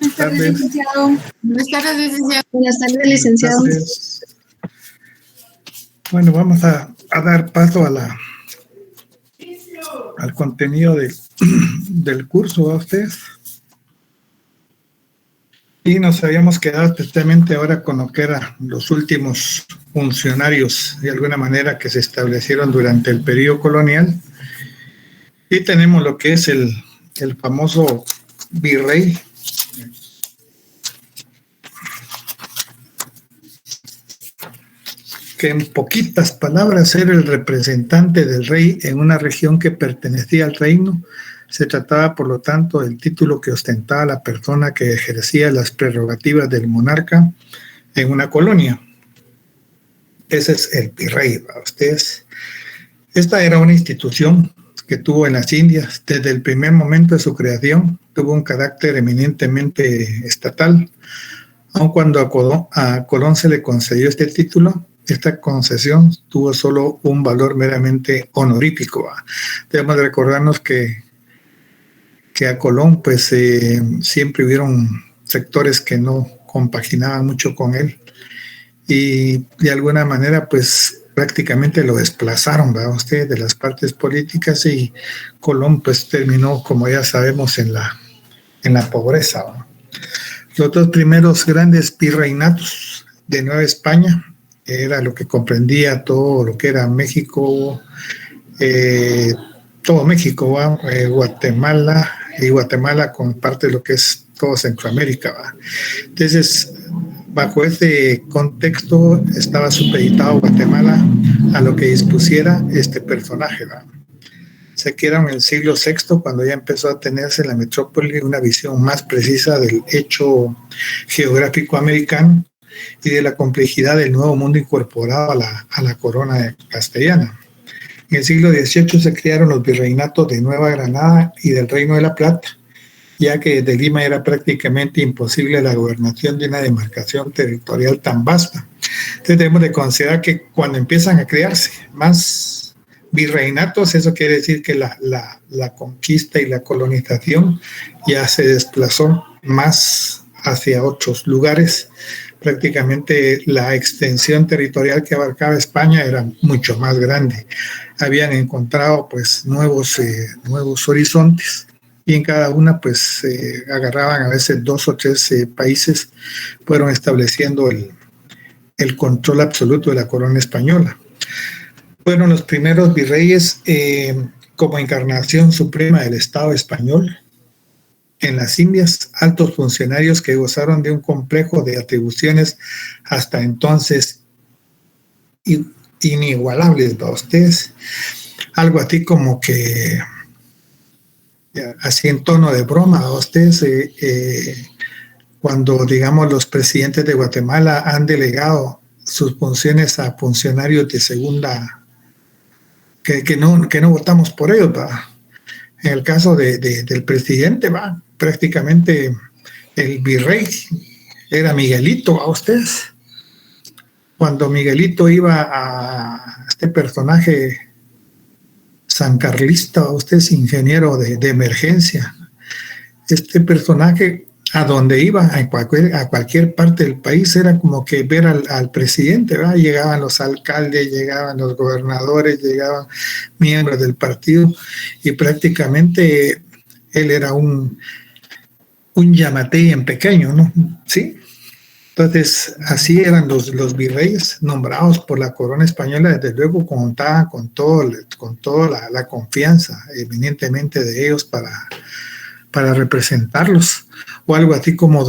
Buenas tardes, licenciado. Buenas tardes, licenciado. Buenas tardes, licenciado. Buenas tardes. Bueno, vamos a dar paso al contenido del curso a ustedes. Y nos habíamos quedado especialmente ahora con lo que eran los últimos funcionarios, de alguna manera, que se establecieron durante el periodo colonial. Y tenemos lo que es el famoso virrey, que en poquitas palabras era el representante del rey en una región que pertenecía al reino. Se trataba, por lo tanto, del título que ostentaba la persona que ejercía las prerrogativas del monarca en una colonia. Ese es el virrey para ustedes. Esta era una institución que tuvo en las Indias desde el primer momento de su creación. Tuvo un carácter eminentemente estatal. Aun cuando a Colón se le concedió este título, esta concesión tuvo solo un valor meramente honorífico. Debemos recordarnos que a Colón pues siempre hubieron sectores que no compaginaban mucho con él y de alguna manera pues prácticamente lo desplazaron, ¿verdad usted?, de las partes políticas, y Colón pues terminó, como ya sabemos, en la pobreza, ¿verdad? Los dos primeros grandes virreinatos de Nueva España era lo que comprendía todo lo que era México, todo México, Guatemala, y Guatemala con parte de lo que es todo Centroamérica, ¿va? Entonces, bajo ese contexto estaba supeditado Guatemala a lo que dispusiera este personaje, ¿va? Se queda en el siglo VI cuando ya empezó a tenerse en la metrópoli una visión más precisa del hecho geográfico americano y de la complejidad del nuevo mundo incorporado a la corona castellana. En el siglo XVIII se crearon los virreinatos de Nueva Granada y del Reino de la Plata, ya que desde Lima era prácticamente imposible la gobernación de una demarcación territorial tan vasta. Entonces debemos de considerar que cuando empiezan a crearse más virreinatos, eso quiere decir que la conquista y la colonización ya se desplazó más hacia otros lugares. Prácticamente la extensión territorial que abarcaba España era mucho más grande. Habían encontrado pues nuevos horizontes, y en cada una pues agarraban a veces 2 o 3 países, fueron estableciendo el control absoluto de la corona española. Fueron los primeros virreyes como encarnación suprema del Estado español en las Indias, altos funcionarios que gozaron de un complejo de atribuciones hasta entonces inigualables para ustedes. Algo así como que, así en tono de broma a ustedes, cuando, digamos, los presidentes de Guatemala han delegado sus funciones a funcionarios de segunda, que no votamos por ellos, ¿va? En el caso del presidente, ¿va?, prácticamente el virrey era Miguelito, a ustedes. Cuando Miguelito iba a este personaje sancarlista, a ustedes, ingeniero de emergencia, este personaje a donde iba, a cualquier parte del país, era como que ver al presidente, ¿verdad? Llegaban los alcaldes, llegaban los gobernadores, llegaban miembros del partido, y prácticamente él era un Yamatei en pequeño, ¿no? ¿Sí? Entonces, así eran los virreyes nombrados por la corona española. Desde luego contaban con toda la confianza, eminentemente, de ellos para representarlos. O algo así como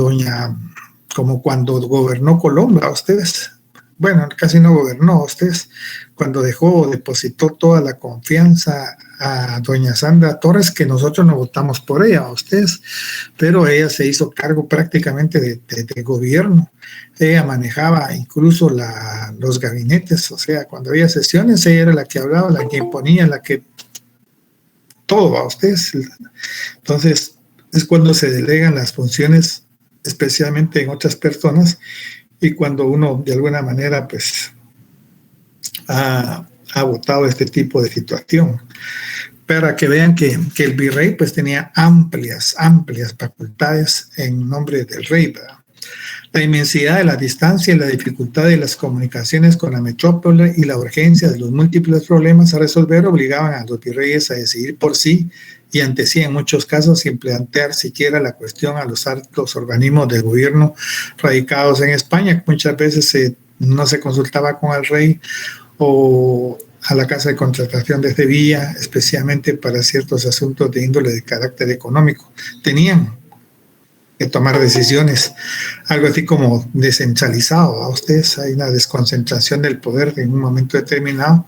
como cuando gobernó Colón, ¿a ustedes? Bueno, casi no gobernó a ustedes, cuando depositó toda la confianza a doña Sandra Torres, que nosotros no votamos por ella, a ustedes, pero ella se hizo cargo prácticamente de gobierno. Ella manejaba incluso los gabinetes, o sea, cuando había sesiones, ella era la que hablaba, la que imponía, la que todo a ustedes. Entonces, es cuando se delegan las funciones, especialmente en otras personas, y cuando uno de alguna manera pues ha votado este tipo de situación. para que vean que el virrey pues tenía amplias facultades en nombre del rey, ¿verdad? La inmensidad de la distancia y la dificultad de las comunicaciones con la metrópoli y la urgencia de los múltiples problemas a resolver obligaban a los virreyes a decidir por sí y ante sí en muchos casos sin plantear siquiera la cuestión a los altos organismos del gobierno radicados en España. Muchas veces no se consultaba con el rey o a la casa de contratación de Sevilla, especialmente para ciertos asuntos de índole de carácter económico. Tenían que tomar decisiones, algo así como descentralizado. A ustedes hay una desconcentración del poder en un momento determinado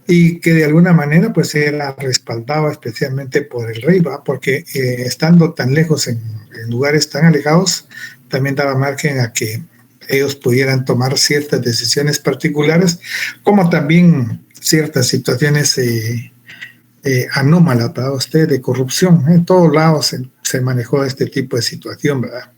y que de alguna manera pues era respaldado especialmente por el rey, ¿va? Porque estando tan lejos en lugares tan alejados, también daba margen a que ellos pudieran tomar ciertas decisiones particulares, como también ciertas situaciones anómalas para usted de corrupción. En todos lados se manejó este tipo de situación, ¿verdad?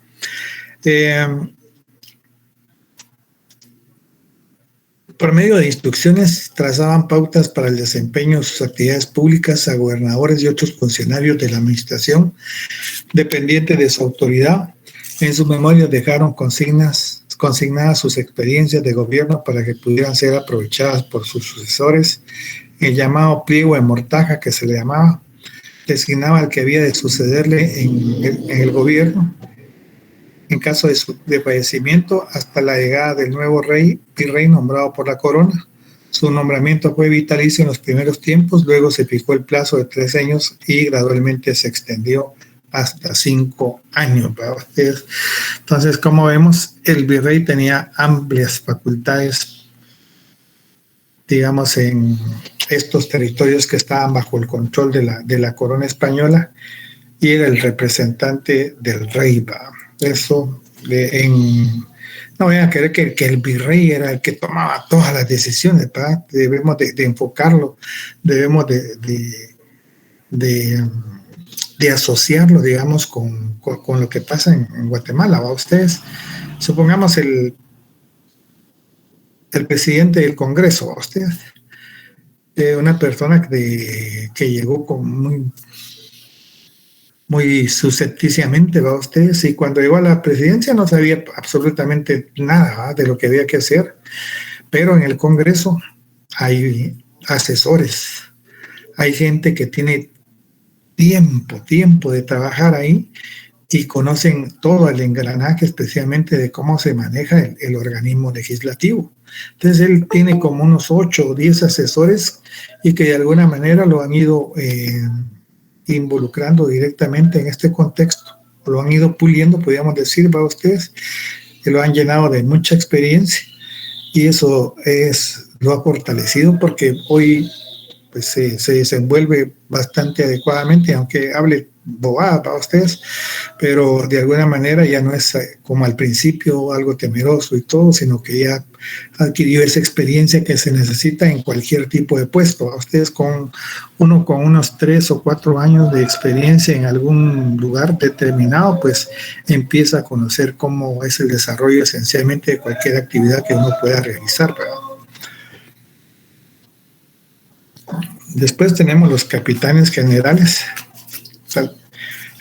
Por medio de instrucciones trazaban pautas para el desempeño de sus actividades públicas a gobernadores y otros funcionarios de la administración dependientes de su autoridad. En sus memorias dejaron consignadas sus experiencias de gobierno para que pudieran ser aprovechadas por sus sucesores. El llamado pliego de mortaja, que se le llamaba, designaba al que había de sucederle en el gobierno en caso de fallecimiento hasta la llegada del nuevo virrey nombrado por la corona. Su nombramiento fue vitalicio en los primeros tiempos, luego se fijó el plazo de 3 años y gradualmente se extendió hasta 5 años para ustedes. Entonces, como vemos, el virrey tenía amplias facultades, digamos, en estos territorios que estaban bajo el control de la corona española y era el representante del rey. Eso, no voy a creer que el virrey era el que tomaba todas las decisiones, ¿verdad? Debemos de enfocarlo, debemos de asociarlo, digamos, con lo que pasa en Guatemala. ¿Va? Ustedes, supongamos el presidente del Congreso, ¿va? Ustedes, una persona que llegó con muy suscepticiamente, ¿va? Ustedes, y cuando llegó a la presidencia no sabía absolutamente nada, ¿va? De lo que había que hacer, pero en el Congreso hay asesores, hay gente que tiene tiempo de trabajar ahí y conocen todo el engranaje, especialmente de cómo se maneja el organismo legislativo. Entonces él tiene como unos 8 o 10 asesores y que de alguna manera lo han ido involucrando directamente en este contexto, lo han ido puliendo, podríamos decir, para ustedes, que lo han llenado de mucha experiencia y eso lo ha fortalecido porque hoy pues se desenvuelve bastante adecuadamente, aunque hable bobada para ustedes, pero de alguna manera ya no es como al principio algo temeroso y todo, sino que ya adquirió esa experiencia que se necesita en cualquier tipo de puesto. A ustedes con unos 3 o 4 años de experiencia en algún lugar determinado, pues empieza a conocer cómo es el desarrollo esencialmente de cualquier actividad que uno pueda realizar, ¿verdad? Después tenemos los capitanes generales. O sea, el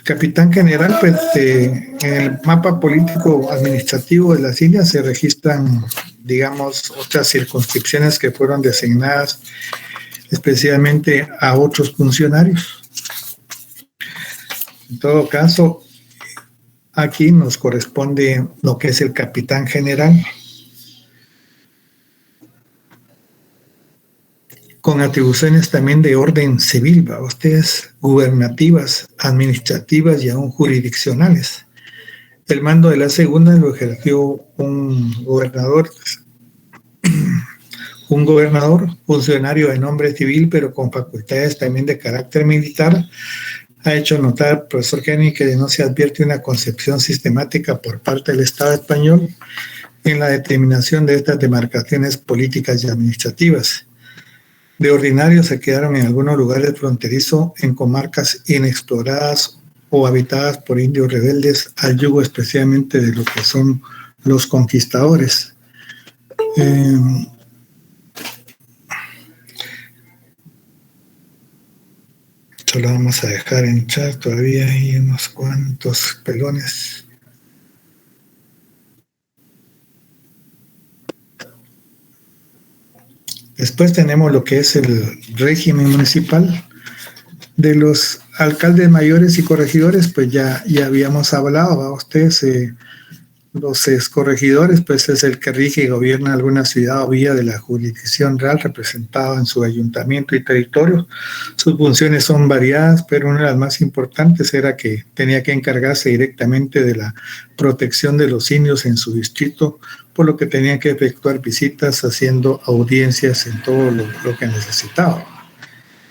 capitán general, pues en el mapa político administrativo de las islas se registran, digamos, otras circunscripciones que fueron designadas especialmente a otros funcionarios. En todo caso, aquí nos corresponde lo que es el capitán general, con atribuciones también de orden civil, ¿va? Ustedes, gubernativas, administrativas y aún jurisdiccionales. El mando de la segunda lo ejerció un gobernador, funcionario de nombre civil, pero con facultades también de carácter militar. Ha hecho notar, profesor Kenny, que no se advierte una concepción sistemática por parte del Estado español en la determinación de estas demarcaciones políticas y administrativas. De ordinario se quedaron en algunos lugares fronterizos en comarcas inexploradas o habitadas por indios rebeldes al yugo especialmente de lo que son los conquistadores. Solo vamos a dejar entrar, todavía hay unos cuantos pelones. Después tenemos lo que es el régimen municipal. De los alcaldes mayores y corregidores, pues ya habíamos hablado, ¿va? Ustedes, los corregidores, pues es el que rige y gobierna alguna ciudad o vía de la jurisdicción real representado en su ayuntamiento y territorio. Sus funciones son variadas, pero una de las más importantes era que tenía que encargarse directamente de la protección de los indios en su distrito, por lo que tenía que efectuar visitas haciendo audiencias en todo lo que necesitaba.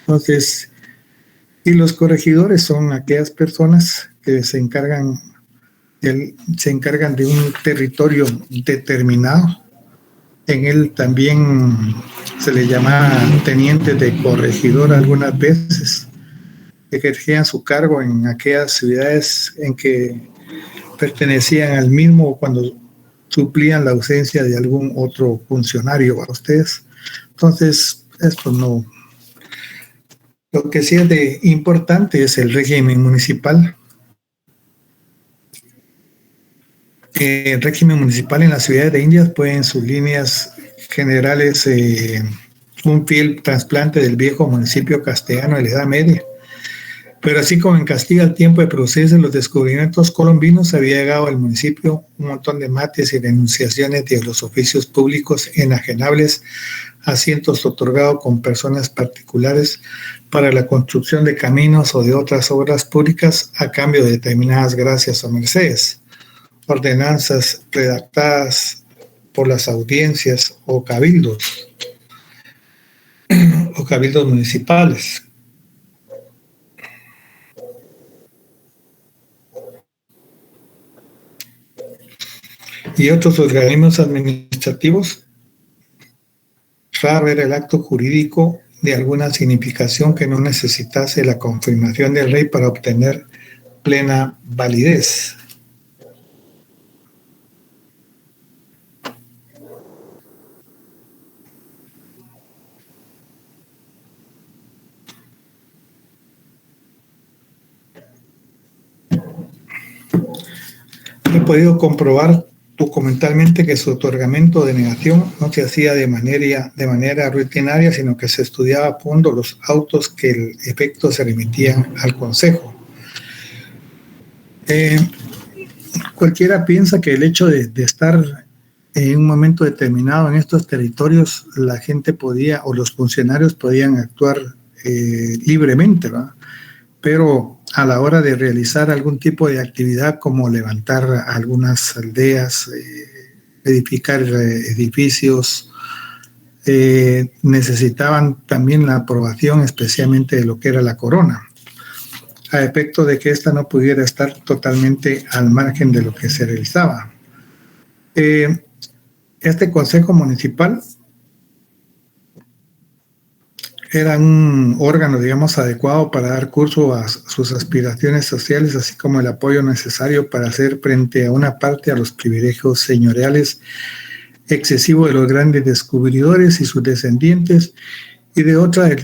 Entonces, y los corregidores son aquellas personas que se encargan de un territorio determinado. En él también se le llama teniente de corregidor algunas veces, que ejercían su cargo en aquellas ciudades en que pertenecían al mismo cuando suplían la ausencia de algún otro funcionario a ustedes. Entonces, esto no. Lo que sí es de importante es el régimen municipal. El régimen municipal en las ciudades de Indias puede en sus líneas generales un fiel trasplante del viejo municipio castellano de la Edad Media. Pero así como en Castilla al tiempo de producirse los descubrimientos colombinos, había llegado al municipio un montón de mates y denunciaciones de los oficios públicos enajenables, asientos otorgados con personas particulares para la construcción de caminos o de otras obras públicas a cambio de determinadas gracias o mercedes, ordenanzas redactadas por las audiencias o cabildos municipales. Y otros organismos administrativos, raro era el acto jurídico de alguna significación que no necesitase la confirmación del rey para obtener plena validez. He podido comprobar documentalmente que su otorgamiento de negación no se hacía de manera rutinaria, sino que se estudiaba a fondo los autos que el efecto se remitían al Consejo. Cualquiera piensa que el hecho de estar en un momento determinado en estos territorios, la gente podía, o los funcionarios podían actuar libremente, ¿verdad? Pero a la hora de realizar algún tipo de actividad como levantar algunas aldeas, edificar edificios, necesitaban también la aprobación especialmente de lo que era la corona, a efecto de que ésta no pudiera estar totalmente al margen de lo que se realizaba. Este consejo municipal era un órgano, digamos, adecuado para dar curso a sus aspiraciones sociales, así como el apoyo necesario para hacer frente a una parte a los privilegios señoriales excesivos de los grandes descubridores y sus descendientes, y de otra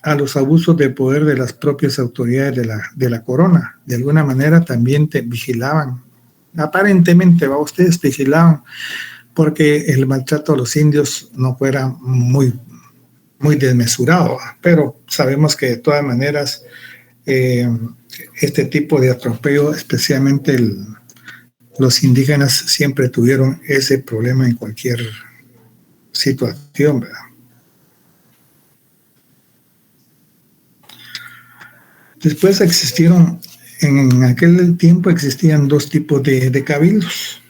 a los abusos de poder de las propias autoridades de la corona. De alguna manera también te vigilaban, aparentemente, ustedes vigilaban porque el maltrato a los indios no fuera muy desmesurado, pero sabemos que de todas maneras este tipo de atropello, especialmente los indígenas, siempre tuvieron ese problema en cualquier situación, ¿verdad? Después en aquel tiempo existían dos tipos de cabildos.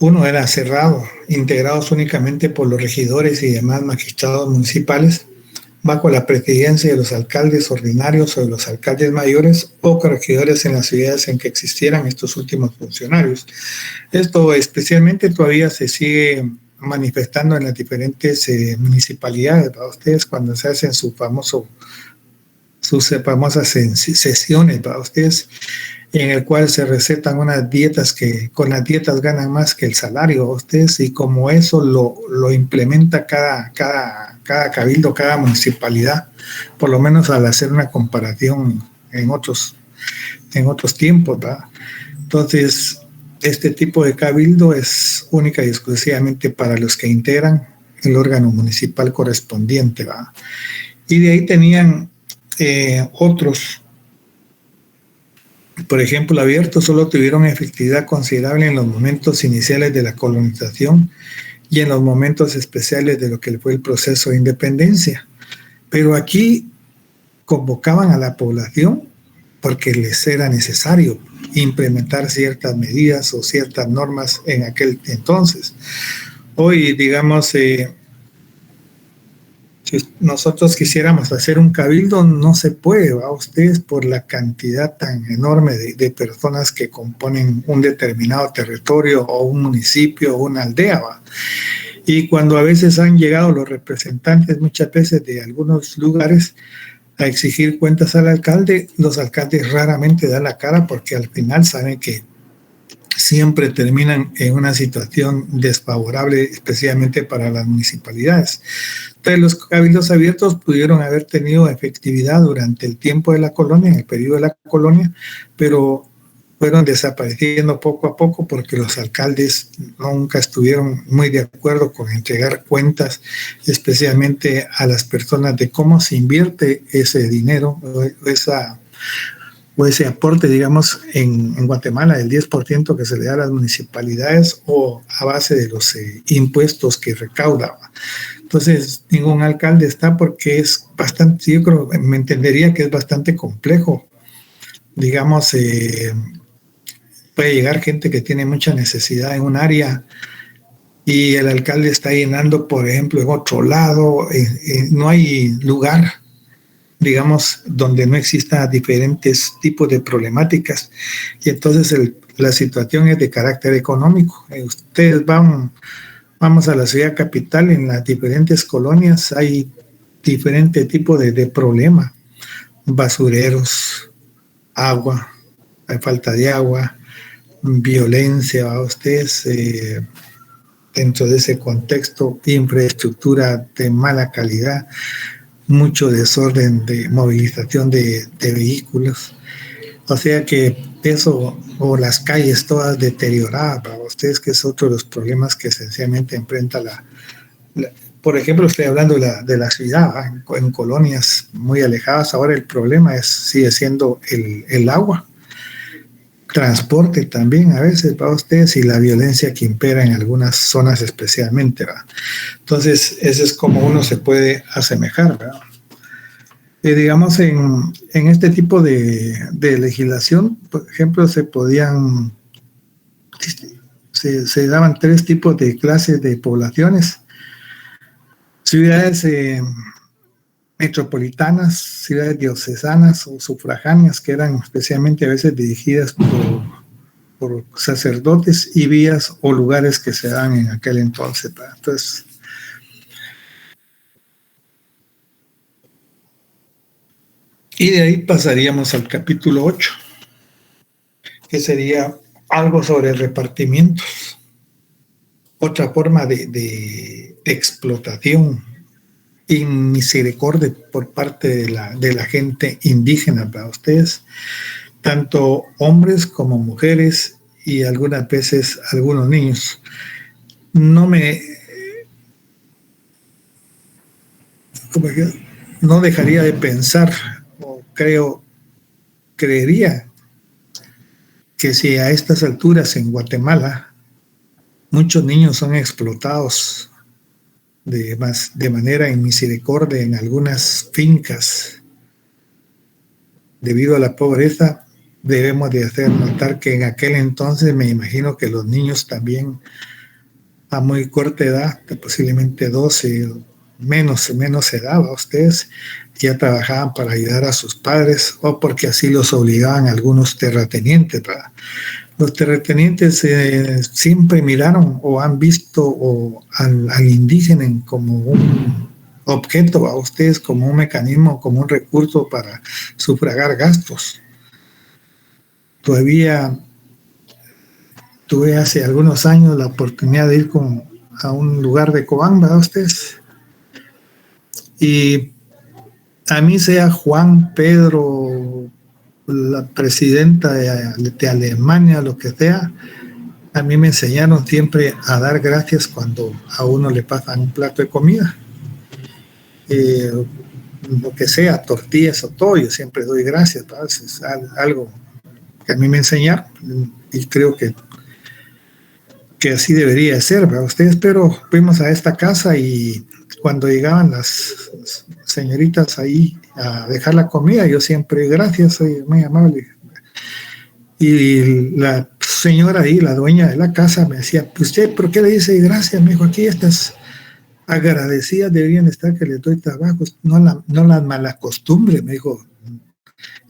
Uno era cerrado, integrados únicamente por los regidores y demás magistrados municipales, bajo la presidencia de los alcaldes ordinarios o de los alcaldes mayores o corregidores en las ciudades en que existieran estos últimos funcionarios. Esto especialmente todavía se sigue manifestando en las diferentes municipalidades, para ustedes, cuando se hacen sus famosas sesiones, para ustedes. en el cual se recetan unas dietas que con las dietas ganan más que el salario a ustedes, y como eso lo implementa cada cabildo, cada municipalidad, por lo menos al hacer una comparación en otros tiempos, ¿verdad? Entonces, este tipo de cabildo es única y exclusivamente para los que integran el órgano municipal correspondiente, ¿verdad? Y de ahí tenían otros. Por ejemplo, abiertos solo tuvieron efectividad considerable en los momentos iniciales de la colonización y en los momentos especiales de lo que fue el proceso de independencia. Pero aquí convocaban a la población porque les era necesario implementar ciertas medidas o ciertas normas en aquel entonces. Hoy, digamos, si nosotros quisiéramos hacer un cabildo, no se puede, ¿va? Ustedes, por la cantidad tan enorme de personas que componen un determinado territorio o un municipio o una aldea, ¿va? Y cuando a veces han llegado los representantes, muchas veces de algunos lugares, a exigir cuentas al alcalde, los alcaldes raramente dan la cara porque al final saben que siempre terminan en una situación desfavorable, especialmente para las municipalidades. Entonces, los cabildos abiertos pudieron haber tenido efectividad durante el tiempo de la colonia, en el periodo de la colonia, pero fueron desapareciendo poco a poco porque los alcaldes nunca estuvieron muy de acuerdo con entregar cuentas, especialmente a las personas, de cómo se invierte ese dinero o ese aporte, digamos, en Guatemala, del 10% que se le da a las municipalidades o a base de los impuestos que recaudaba. Entonces, ningún alcalde está porque es bastante, yo creo, me entendería que es bastante complejo. Digamos, puede llegar gente que tiene mucha necesidad en un área y el alcalde está llenando, por ejemplo, en otro lado, no hay lugar, digamos, donde no exista diferentes tipos de problemáticas, y entonces la situación es de carácter económico. Ustedes vamos a la ciudad capital, en las diferentes colonias hay diferente tipo de problema: basureros, agua, hay falta de agua, violencia, a ustedes, dentro de ese contexto, infraestructura de mala calidad, mucho desorden de movilización de vehículos. O sea que eso, o las calles todas deterioradas para ustedes, que es otro de los problemas que esencialmente enfrenta por ejemplo, estoy hablando de la ciudad, en colonias muy alejadas. Ahora el problema sigue siendo el agua, transporte también a veces para ustedes, y la violencia que impera en algunas zonas especialmente, ¿verdad? Entonces, eso es como uno se puede asemejar, ¿verdad? Digamos, en este tipo de legislación, por ejemplo, se daban tres tipos de clases de poblaciones: ciudades metropolitanas, ciudades diocesanas o sufragáneas, que eran especialmente a veces dirigidas por sacerdotes, y vías o lugares que se dan en aquel entonces, ¿verdad? Entonces, y de ahí pasaríamos al capítulo 8, que sería algo sobre repartimientos, otra forma de explotación y misericordia por parte de la gente indígena para ustedes, tanto hombres como mujeres y algunas veces algunos niños. No dejaría de pensar, o creería que si a estas alturas en Guatemala muchos niños son explotados de manera inmisericordia en algunas fincas debido a la pobreza, debemos de hacer notar que en aquel entonces me imagino que los niños también a muy corta edad, posiblemente 12 o menos edad, a ustedes ya trabajaban para ayudar a sus padres, o porque así los obligaban algunos terratenientes, ¿verdad? Los terratenientes siempre miraron o han visto al indígena como un objeto, a ustedes como un mecanismo, como un recurso para sufragar gastos. todavía tuve hace algunos años la oportunidad de ir a un lugar de Cobán, ¿verdad ustedes? Y a mí sea Juan, Pedro, la presidenta de Alemania, lo que sea, a mí me enseñaron siempre a dar gracias cuando a uno le pasan un plato de comida. Lo que sea, tortillas o todo, yo siempre doy gracias, ¿verdad? Es algo que a mí me enseñaron y creo que así debería ser, ¿verdad? Ustedes, pero fuimos a esta casa y cuando llegaban las señoritas ahí a dejar la comida, yo siempre, gracias, soy muy amable. Y la señora ahí, la dueña de la casa, me decía, ¿usted por qué le dice gracias? Me dijo, aquí estas agradecidas deberían estar que les doy trabajo, no las malacostumbre, me dijo.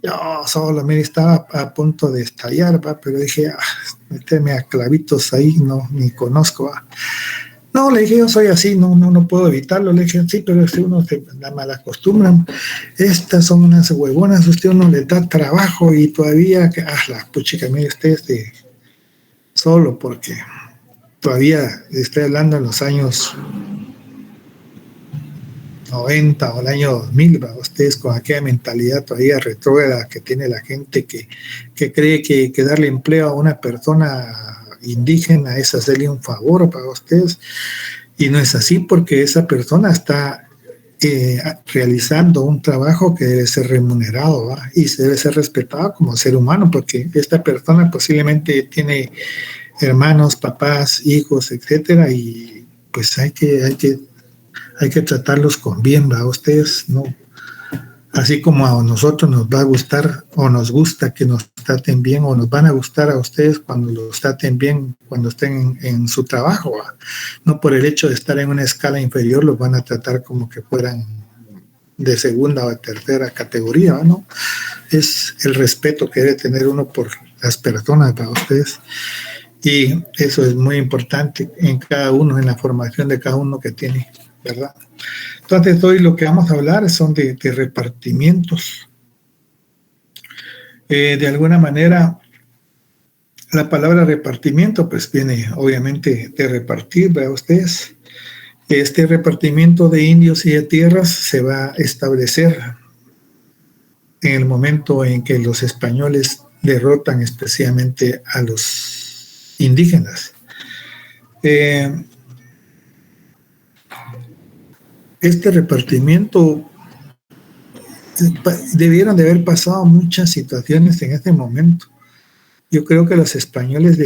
Yo solo me estaba a punto de estallar, ¿va? Pero dije, méteme a clavitos ahí, no, ni conozco. ¿Va? No, le dije, yo soy así, no puedo evitarlo. Le dije, sí, pero si uno se la malacostumbran, estas son unas huevonas, usted uno le da trabajo y todavía, la puchica, mire usted, solo porque todavía estoy hablando en los años 90 o el año 2000, ¿va? Ustedes con aquella mentalidad todavía retrógrada que tiene la gente que cree que darle empleo a una persona indígena es hacerle un favor para ustedes, y no es así, porque esa persona está realizando un trabajo que debe ser remunerado, ¿va? Y se debe ser respetado como ser humano, porque esta persona posiblemente tiene hermanos, papás, hijos, etcétera, y pues hay que tratarlos con bien, ¿va? Ustedes no, así como a nosotros nos va a gustar o nos gusta que nos traten bien, o nos van a gustar a ustedes cuando los traten bien, cuando estén en su trabajo, ¿va? No por el hecho de estar en una escala inferior los van a tratar como que fueran de segunda o de tercera categoría, ¿va? ¿No? Es el respeto que debe tener uno por las personas, para ustedes, y eso es muy importante en cada uno, en la formación de cada uno que tiene, ¿verdad? Entonces hoy lo que vamos a hablar son de repartimientos. De alguna manera la palabra repartimiento pues viene obviamente de repartir, ¿verdad ustedes? Este repartimiento de indios y de tierras se va a establecer en el momento en que los españoles derrotan especialmente a los indígenas. Este repartimiento debieron de haber pasado muchas situaciones en este momento. Yo creo que los españoles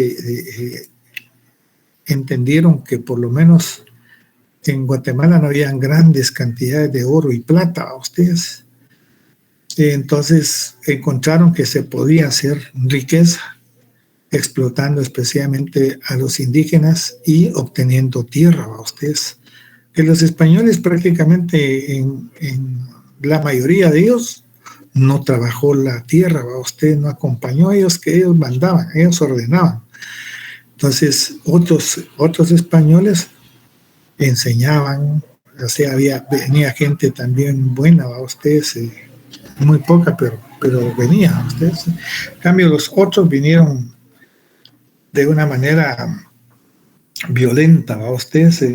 entendieron que por lo menos en Guatemala no habían grandes cantidades de oro y plata a ustedes. Entonces encontraron que se podía hacer riqueza explotando especialmente a los indígenas y obteniendo tierra a ustedes. Que los españoles prácticamente en la mayoría de ellos no trabajó la tierra, ¿va? Usted no acompañó a ellos, que ellos mandaban, ellos ordenaban. Entonces otros españoles enseñaban, o sea, venía gente también buena, ¿va? Ustedes, muy poca, pero venía, ¿va? Ustedes. En cambio, los otros vinieron de una manera violenta, ¿va? Ustedes.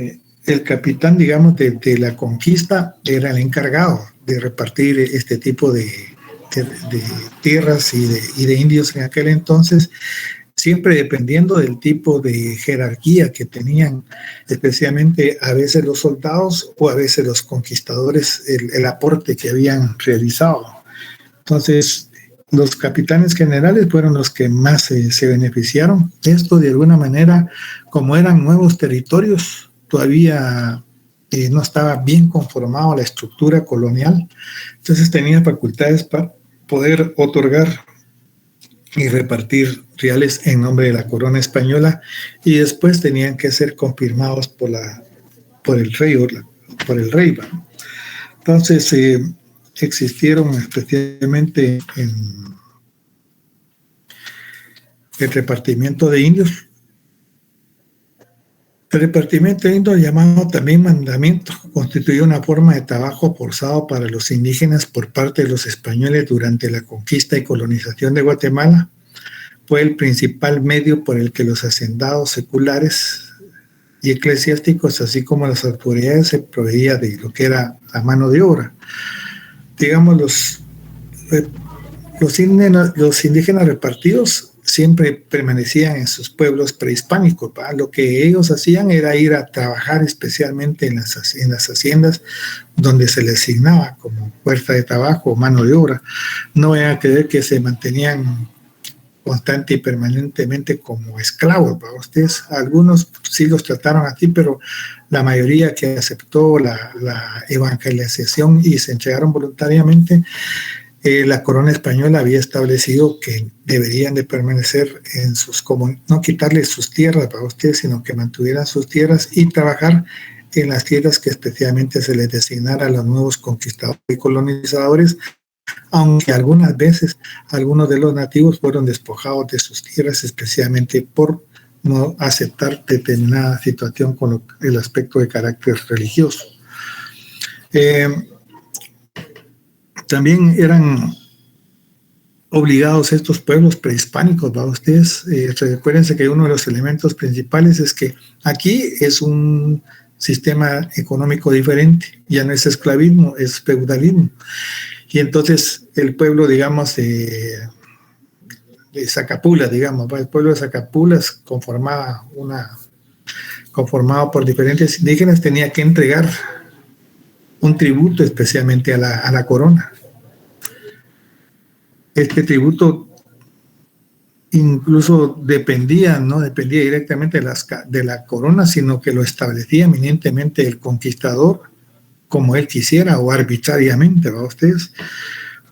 El capitán, digamos, de la conquista era el encargado de repartir este tipo de tierras y de indios en aquel entonces, siempre dependiendo del tipo de jerarquía que tenían, especialmente a veces los soldados o a veces los conquistadores, el aporte que habían realizado. Entonces, los capitanes generales fueron los que más se beneficiaron. Esto, de alguna manera, como eran nuevos territorios, todavía no estaba bien conformado la estructura colonial, entonces tenía facultades para poder otorgar y repartir reales en nombre de la corona española, y después tenían que ser confirmados por el rey, ¿no? Entonces existieron especialmente en el repartimiento de indios. El repartimiento de indios, llamado también mandamiento, constituyó una forma de trabajo forzado para los indígenas por parte de los españoles durante la conquista y colonización de Guatemala, fue el principal medio por el que los hacendados seculares y eclesiásticos, así como las autoridades, se proveía de lo que era la mano de obra. Digamos, los indígenas repartidos siempre permanecían en sus pueblos prehispánicos, ¿va? Lo que ellos hacían era ir a trabajar especialmente en las haciendas donde se les asignaba como fuerza de trabajo o mano de obra. No vayan a creer que se mantenían constante y permanentemente como esclavos, ¿va? Ustedes, algunos sí los trataron así, pero la mayoría que aceptó la evangelización y se entregaron voluntariamente, la corona española había establecido que deberían de permanecer en sus comunidades, no quitarles sus tierras para ustedes, sino que mantuvieran sus tierras y trabajar en las tierras que especialmente se les designara a los nuevos conquistadores y colonizadores, aunque algunas veces algunos de los nativos fueron despojados de sus tierras, especialmente por no aceptar determinada situación con el aspecto de carácter religioso. También eran obligados estos pueblos prehispánicos, ¿va? Ustedes recuérdense que uno de los elementos principales es que aquí es un sistema económico diferente, ya no es esclavismo, es feudalismo. Y entonces el pueblo, digamos, de Zacapula, digamos, ¿va? El pueblo de Zacapulas, conformado por diferentes indígenas, tenía que entregar un tributo especialmente a la corona. Este tributo incluso no dependía directamente de la corona, sino que lo establecía eminentemente el conquistador como él quisiera o arbitrariamente, ¿va? Ustedes,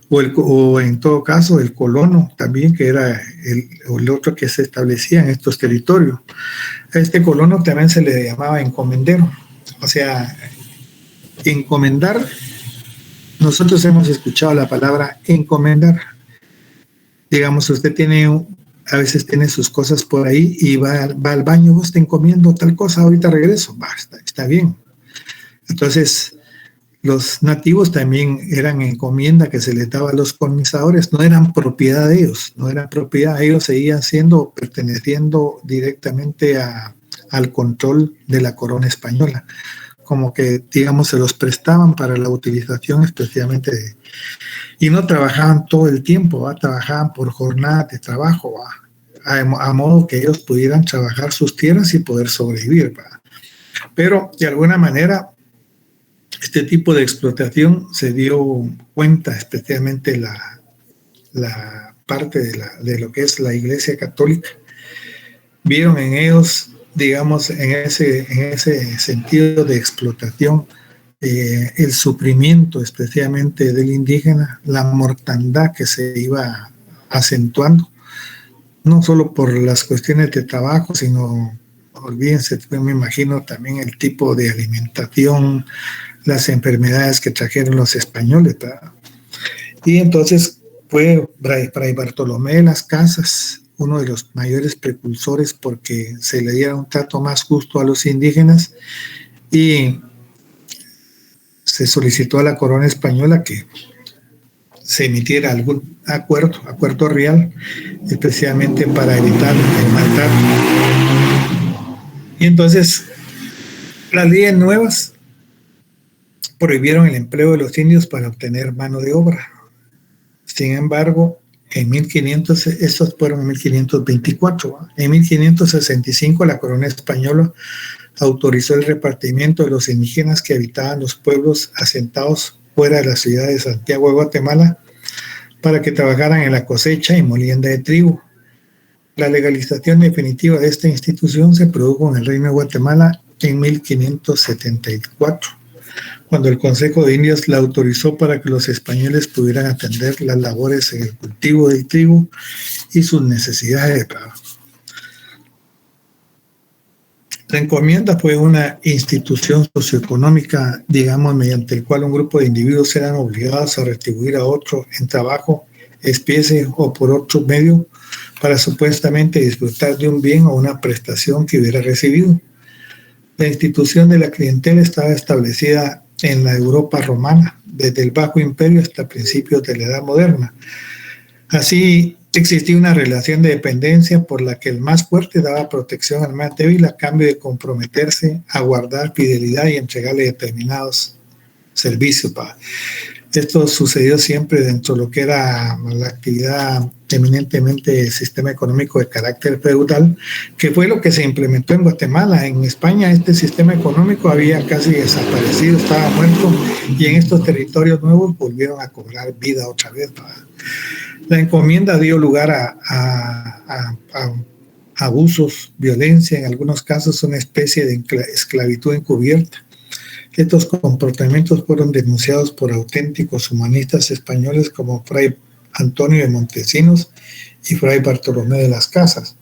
o en todo caso el colono también, que era el otro que se establecía en estos territorios. A este colono también se le llamaba encomendero. O sea, encomendar, nosotros hemos escuchado la palabra encomendar. Digamos, usted a veces tiene sus cosas por ahí y va al baño, vos te encomiendo tal cosa, ahorita regreso, está bien. Entonces, los nativos también eran encomienda que se les daba a los colonizadores, no eran propiedad de ellos, ellos seguían perteneciendo directamente al control de la corona española, como que, digamos, se los prestaban para la utilización especialmente y no trabajaban todo el tiempo, ¿va? Trabajaban por jornadas de trabajo, ¿va? A modo que ellos pudieran trabajar sus tierras y poder sobrevivir, ¿va? Pero de alguna manera este tipo de explotación se dio cuenta, especialmente la parte de lo que es la Iglesia Católica. Vieron en ellos, digamos, en ese sentido de explotación, el sufrimiento especialmente del indígena, la mortandad que se iba acentuando, no solo por las cuestiones de trabajo, sino, olvídense, me imagino también el tipo de alimentación, las enfermedades que trajeron los españoles, ¿verdad? Y entonces fue Fray Bartolomé de las Casas uno de los mayores precursores porque se le diera un trato más justo a los indígenas y se solicitó a la corona española que se emitiera algún acuerdo real, especialmente para evitar el maltrato. Y entonces las leyes nuevas prohibieron el empleo de los indios para obtener mano de obra. Sin embargo, estos fueron en 1524. En 1565 la corona española autorizó el repartimiento de los indígenas que habitaban los pueblos asentados fuera de la ciudad de Santiago de Guatemala para que trabajaran en la cosecha y molienda de trigo. La legalización definitiva de esta institución se produjo en el Reino de Guatemala en 1574, cuando el Consejo de Indias la autorizó para que los españoles pudieran atender las labores en el cultivo del trigo y sus necesidades de trabajo. La encomienda fue una institución socioeconómica, digamos, mediante el cual un grupo de individuos eran obligados a retribuir a otro en trabajo, especie o por otro medio para supuestamente disfrutar de un bien o una prestación que hubiera recibido. La institución de la clientela estaba establecida en la Europa romana, desde el Bajo Imperio hasta principios de la Edad Moderna. Así, Existía una relación de dependencia por la que el más fuerte daba protección al más débil a cambio de comprometerse a guardar fidelidad y entregarle determinados servicios. Esto sucedió siempre dentro de lo que era la actividad eminentemente del sistema económico de carácter feudal, que fue lo que se implementó en Guatemala. En España este sistema económico había casi desaparecido, estaba muerto, y en estos territorios nuevos volvieron a cobrar vida otra vez. La encomienda dio lugar a abusos, violencia, en algunos casos una especie de esclavitud encubierta. Estos comportamientos fueron denunciados por auténticos humanistas españoles como Fray Antonio de Montesinos y Fray Bartolomé de las Casas.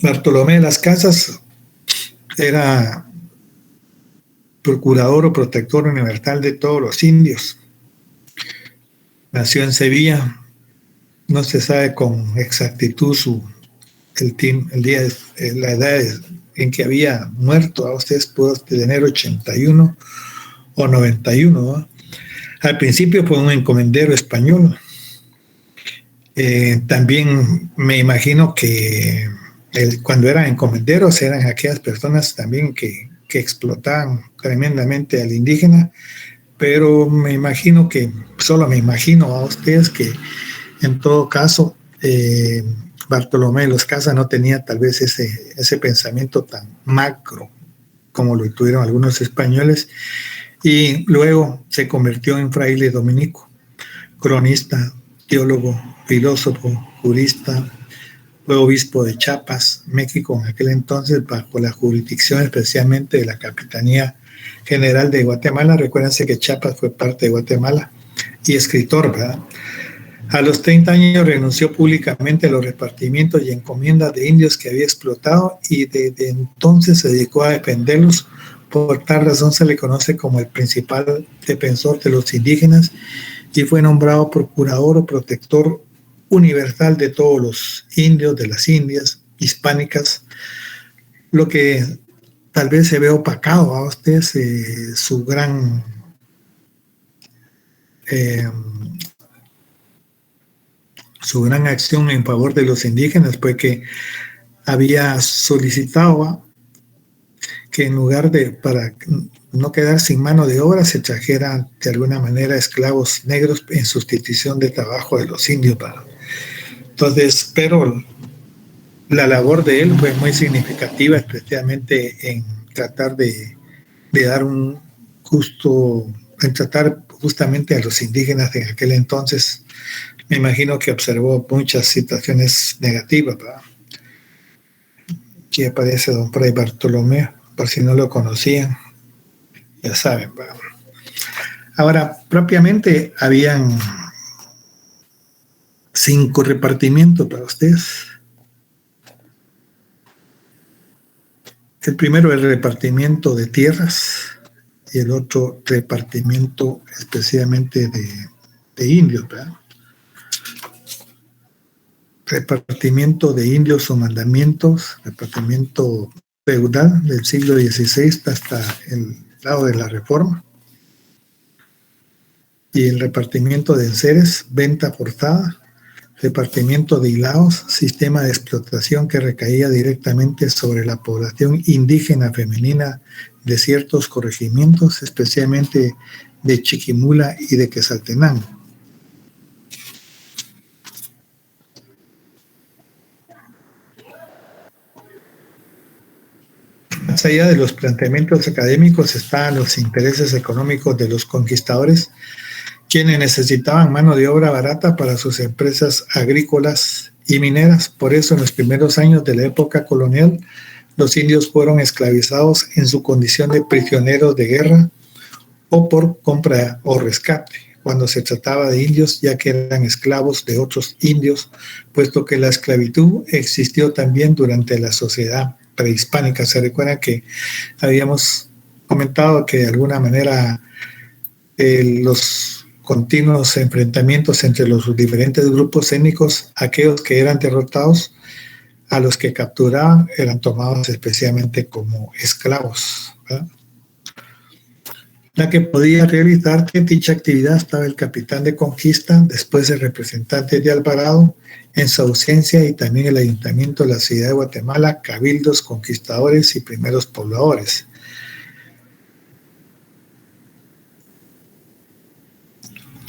Bartolomé de las Casas era procurador o protector universal de todos los indios. Nació en Sevilla, no se sabe con exactitud la edad en que había muerto. A ustedes pudo tener 81 o 91, ¿no? Al principio fue un encomendero español. También me imagino que cuando eran encomenderos eran aquellas personas también que explotaban tremendamente al indígena, pero me imagino solo me imagino a ustedes que en todo caso Bartolomé de las Casas no tenía tal vez ese pensamiento tan macro como lo tuvieron algunos españoles, y luego se convirtió en fraile dominico, cronista, teólogo, filósofo, jurista. Fue obispo de Chiapas, México, en aquel entonces, bajo la jurisdicción especialmente de la Capitanía General de Guatemala. Recuérdense que Chiapas fue parte de Guatemala, y escritor, ¿verdad? A los 30 años renunció públicamente a los repartimientos y encomiendas de indios que había explotado, y desde entonces se dedicó a defenderlos. Por tal razón se le conoce como el principal defensor de los indígenas, y fue nombrado procurador o protector universal de todos los indios, de las indias hispánicas, lo que tal vez se ve opacado a ustedes su gran acción en favor de los indígenas, pues que había solicitado que en lugar para no quedar sin mano de obra, se trajeran de alguna manera esclavos negros en sustitución de trabajo de los indios. Entonces, pero la labor de él fue muy significativa, especialmente en tratar de dar un justo, en tratar justamente a los indígenas en aquel entonces. Me imagino que observó muchas situaciones negativas, ¿verdad? Aquí aparece don Fray Bartolomé, por si no lo conocían, ya saben, ¿verdad? Ahora, propiamente habían 5 repartimientos para ustedes. El primero es el repartimiento de tierras, y el otro repartimiento especialmente de indios, ¿verdad? Repartimiento de indios o mandamientos, repartimiento feudal del siglo XVI hasta el lado de la Reforma, y el repartimiento de enseres, venta forzada, repartimiento de hilados, sistema de explotación que recaía directamente sobre la población indígena femenina de ciertos corregimientos, especialmente de Chiquimula y de Quetzaltenango. Más allá de los planteamientos académicos estaban los intereses económicos de los conquistadores, quienes necesitaban mano de obra barata para sus empresas agrícolas y mineras. Por eso, en los primeros años de la época colonial, los indios fueron esclavizados en su condición de prisioneros de guerra o por compra o rescate, cuando se trataba de indios, ya que eran esclavos de otros indios, puesto que la esclavitud existió también durante la sociedad prehispánica. Se recuerdan que habíamos comentado que de alguna manera los continuos enfrentamientos entre los diferentes grupos étnicos, aquellos que eran derrotados, a los que capturaban, eran tomados especialmente como esclavos, ¿verdad? la que podía realizar que dicha actividad estaba el capitán de conquista, después el representante de Alvarado, en su ausencia, y también el ayuntamiento de la ciudad de Guatemala, cabildos, conquistadores y primeros pobladores.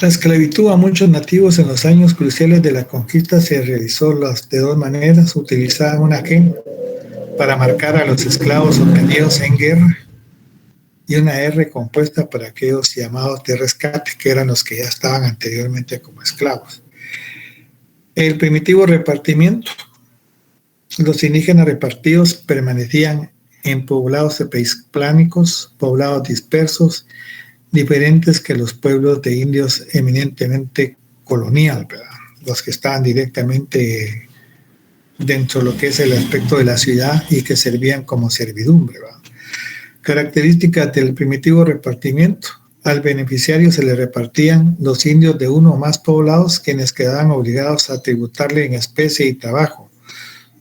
La esclavitud a muchos nativos en los años cruciales de la conquista se realizó de dos maneras. Utilizaban una G para marcar a los esclavos sorprendidos en guerra y una R compuesta para aquellos llamados de rescate, que eran los que ya estaban anteriormente como esclavos. El primitivo repartimiento. Los indígenas repartidos permanecían en poblados prehispánicos, poblados dispersos, diferentes que los pueblos de indios eminentemente colonial, ¿verdad? Los que estaban directamente dentro de lo que es el aspecto de la ciudad y que servían como servidumbre, ¿verdad? Características del primitivo repartimiento. Al beneficiario se le repartían los indios de uno o más poblados, quienes quedaban obligados a tributarle en especie y trabajo.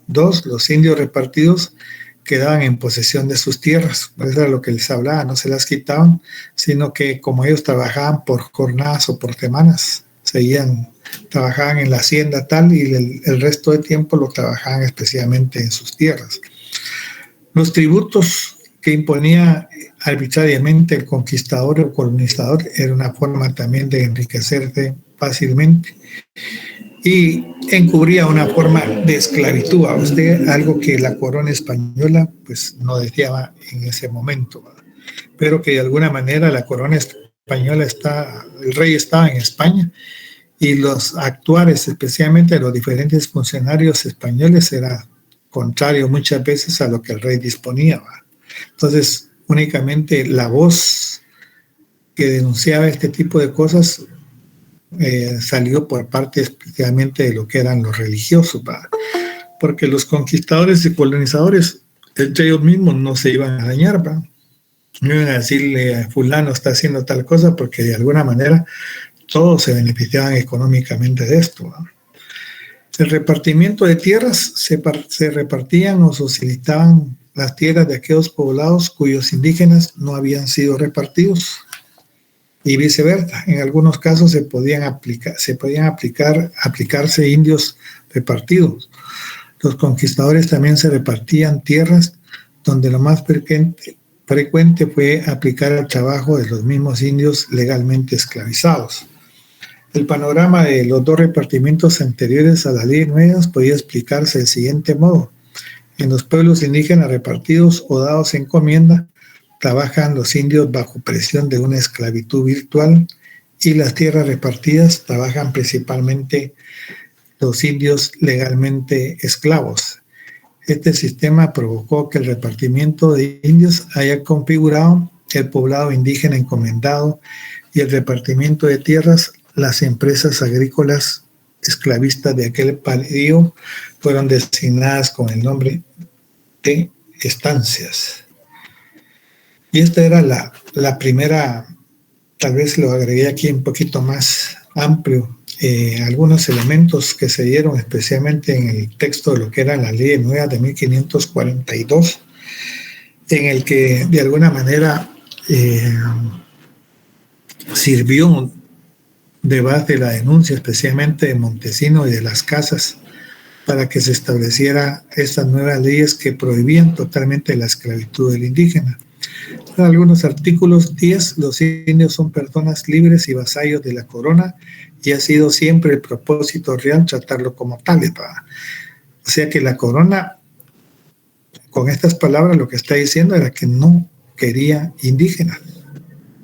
2. Los indios repartidos quedaban en posesión de sus tierras. Eso era lo que les hablaba, no se las quitaban, sino que como ellos trabajaban por jornadas o por semanas, trabajaban en la hacienda tal y el resto del tiempo lo trabajaban especialmente en sus tierras. Los tributos que imponía arbitrariamente el conquistador o colonizador era una forma también de enriquecerse fácilmente y encubría una forma de esclavitud a usted, algo que la corona española pues no deseaba en ese momento, ¿verdad? Pero que de alguna manera la corona española el rey estaba en España y los actuares, especialmente los diferentes funcionarios españoles, era contrario muchas veces a lo que el rey disponía, ¿verdad? Entonces, únicamente la voz que denunciaba este tipo de cosas salió por parte especialmente de lo que eran los religiosos, ¿verdad? Porque los conquistadores y colonizadores, entre ellos mismos, no se iban a dañar, ¿verdad? No iban a decirle fulano está haciendo tal cosa, porque de alguna manera todos se beneficiaban económicamente de esto, ¿verdad? El repartimiento de tierras se repartían o socializaban las tierras de aquellos poblados cuyos indígenas no habían sido repartidos y viceversa. En algunos casos se podían aplicarse indios repartidos. Los conquistadores también se repartían tierras donde lo más frecuente fue aplicar el trabajo de los mismos indios legalmente esclavizados. El panorama de los dos repartimientos anteriores a la ley nueva podía explicarse del siguiente modo. En los pueblos indígenas repartidos o dados en encomienda, trabajan los indios bajo presión de una esclavitud virtual, y las tierras repartidas trabajan principalmente los indios legalmente esclavos. Este sistema provocó que el repartimiento de indios haya configurado el poblado indígena encomendado y el repartimiento de tierras. Las empresas agrícolas esclavistas de aquel periodo fueron designadas con el nombre de estancias. Y esta era la primera, tal vez lo agregué aquí un poquito más amplio, algunos elementos que se dieron especialmente en el texto de lo que era la Ley Nueva de 1542, en el que de alguna manera sirvió de base la denuncia, especialmente de Montesinos y de las Casas, para que se estableciera estas nuevas leyes que prohibían totalmente la esclavitud del indígena. En algunos artículos 10, los indios son personas libres y vasallos de la corona, y ha sido siempre el propósito real tratarlo como tales. O sea que la corona, con estas palabras, lo que está diciendo era que no quería indígenas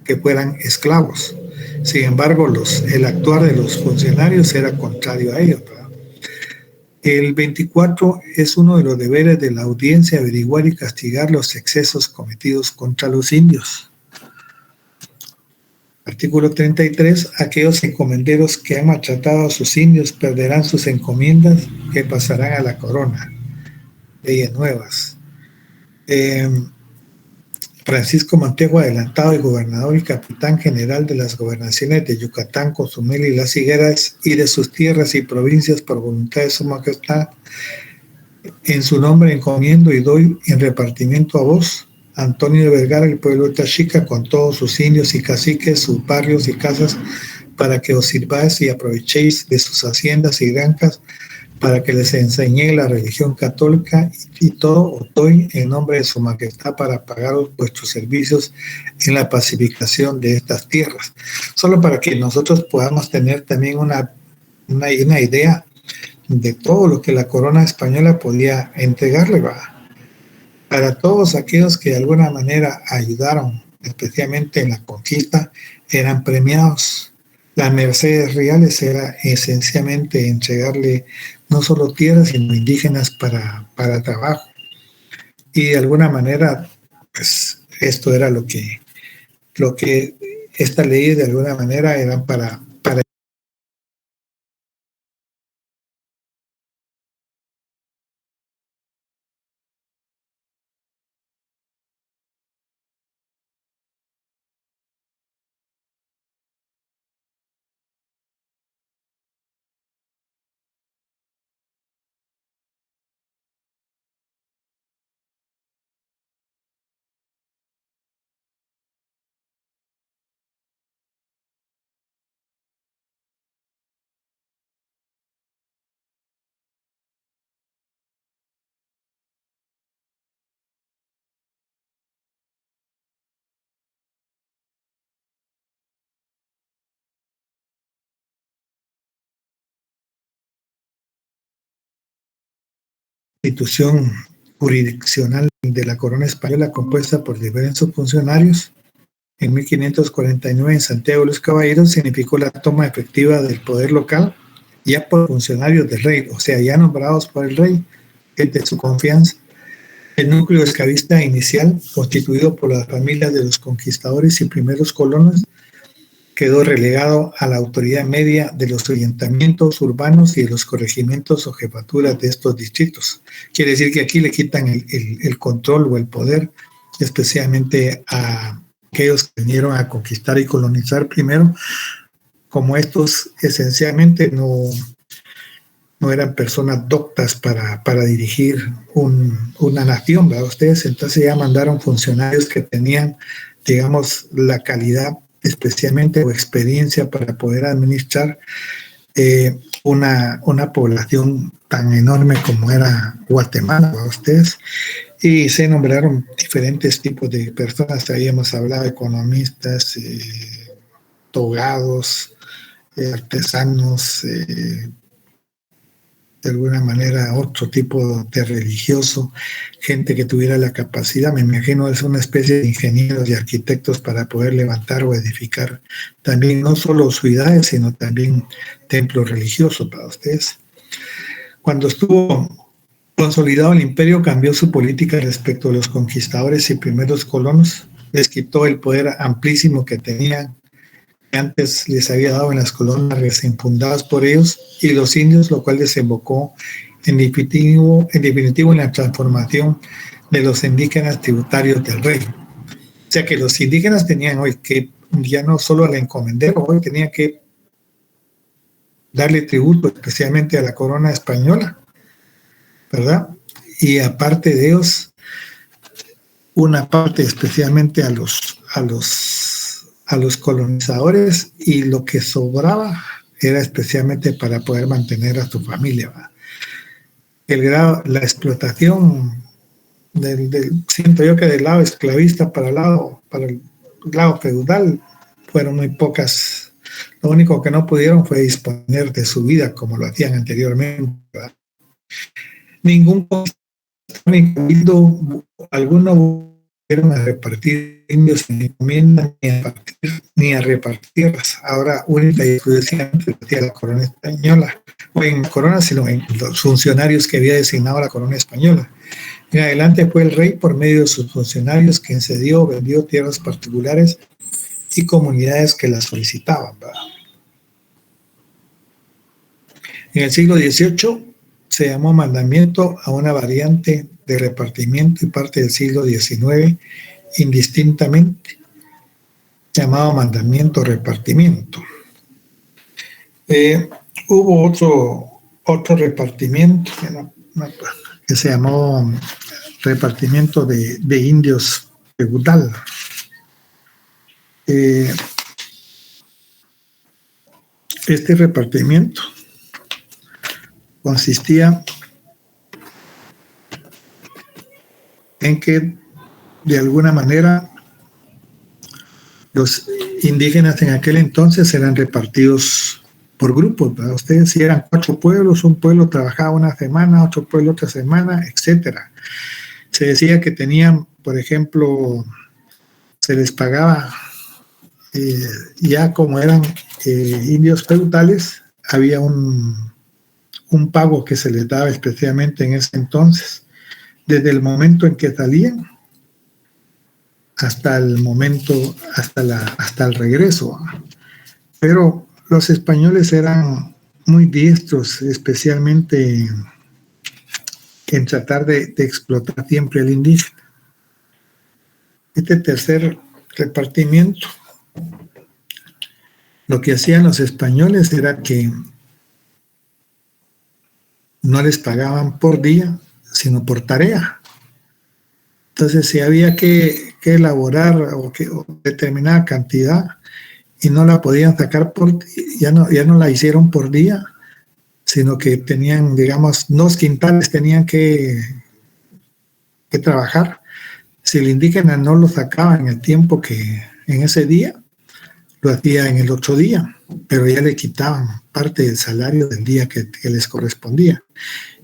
que fueran esclavos. Sin embargo, el actuar de los funcionarios era contrario a ello, ¿verdad? El 24 es uno de los deberes de la audiencia averiguar y castigar los excesos cometidos contra los indios. Artículo 33. Aquellos encomenderos que han maltratado a sus indios perderán sus encomiendas, que pasarán a la corona. Leyes nuevas. Francisco Montejo Adelantado, el gobernador y capitán general de las gobernaciones de Yucatán, Cozumel y Las Higueras, y de sus tierras y provincias por voluntad de su majestad, en su nombre encomiendo y doy en repartimiento a vos, Antonio de Vergara, el pueblo de Tachica, con todos sus indios y caciques, sus barrios y casas, para que os sirváis y aprovechéis de sus haciendas y granjas, para que les enseñé la religión católica y todo os doy en nombre de su majestad para pagaros vuestros servicios en la pacificación de estas tierras. Solo para que nosotros podamos tener también una idea de todo lo que la corona española podía entregarle, ¿va? Para todos aquellos que de alguna manera ayudaron, especialmente en la conquista, eran premiados. Las mercedes reales era esencialmente entregarle no solo tierras, sino indígenas para trabajo. Y de alguna manera, pues esto era lo que estas leyes de alguna manera eran para institución jurisdiccional de la corona española compuesta por diversos funcionarios. En 1549 en Santiago de los Caballeros significó la toma efectiva del poder local ya por funcionarios del rey, o sea, ya nombrados por el rey, gente de su confianza. El núcleo esclavista inicial, constituido por las familias de los conquistadores y primeros colonos, quedó relegado a la autoridad media de los ayuntamientos urbanos y de los corregimientos o jefaturas de estos distritos. Quiere decir que aquí le quitan el control o el poder, especialmente a aquellos que vinieron a conquistar y colonizar primero, como estos esencialmente no eran personas doctas para dirigir una nación, ¿verdad? Ustedes entonces ya mandaron funcionarios que tenían, digamos, la calidad especialmente o experiencia para poder administrar una población tan enorme como era Guatemala, ¿verdad? Ustedes. Y se nombraron diferentes tipos de personas, ahí hemos hablado de economistas, togados, artesanos, de alguna manera otro tipo de religioso, gente que tuviera la capacidad, me imagino es una especie de ingenieros y arquitectos para poder levantar o edificar también no solo ciudades, sino también templos religiosos para ustedes. Cuando estuvo consolidado el imperio, cambió su política respecto a los conquistadores y primeros colonos, les quitó el poder amplísimo que tenían, que antes les había dado en las colonias recién fundadas por ellos y los indios, lo cual desembocó en definitivo en la transformación de los indígenas tributarios del rey. O sea que los indígenas tenían hoy que ya no solo al encomendero, hoy tenían que darle tributo especialmente a la corona española, ¿verdad? Y aparte de ellos, una parte especialmente a los colonizadores, y lo que sobraba era especialmente para poder mantener a su familia, ¿va? La explotación siento yo que del lado esclavista para el lado feudal fueron muy pocas. Lo único que no pudieron fue disponer de su vida como lo hacían anteriormente, ¿verdad? Ningún cabildo alguno pudieron a repartir indios en encomienda ni a repartirlas. Ahora única y exclusivamente de la corona española, o en corona, sino en los funcionarios que había designado la corona española. En adelante fue el rey, por medio de sus funcionarios, quien cedió o vendió tierras particulares y comunidades que las solicitaban, ¿verdad? En el siglo XVIII se llamó mandamiento a una variante de repartimiento, y parte del siglo XIX indistintamente llamado mandamiento repartimiento. Hubo otro repartimiento que se llamó repartimiento de indios feudal. Este repartimiento consistía en que de alguna manera los indígenas en aquel entonces eran repartidos por grupos, ¿verdad? Ustedes, si eran 4 pueblos, un pueblo trabajaba una semana, otro pueblo otra semana, etcétera. Se decía que tenían, por ejemplo, se les pagaba, ya como eran indios feudales, había un pago que se les daba especialmente en ese entonces, desde el momento en que salían hasta el momento, hasta el regreso. Pero los españoles eran muy diestros, especialmente en tratar de explotar siempre al indígena. Este tercer repartimiento, lo que hacían los españoles era que no les pagaban por día, sino por tarea. Entonces, si había que elaborar o determinada cantidad y no la podían sacar ya no la hicieron por día, sino que tenían, digamos, 2 quintales tenían que trabajar. Si el indígena no lo sacaba en el tiempo que en ese día, lo hacía en el otro día, pero ya le quitaban parte del salario del día que les correspondía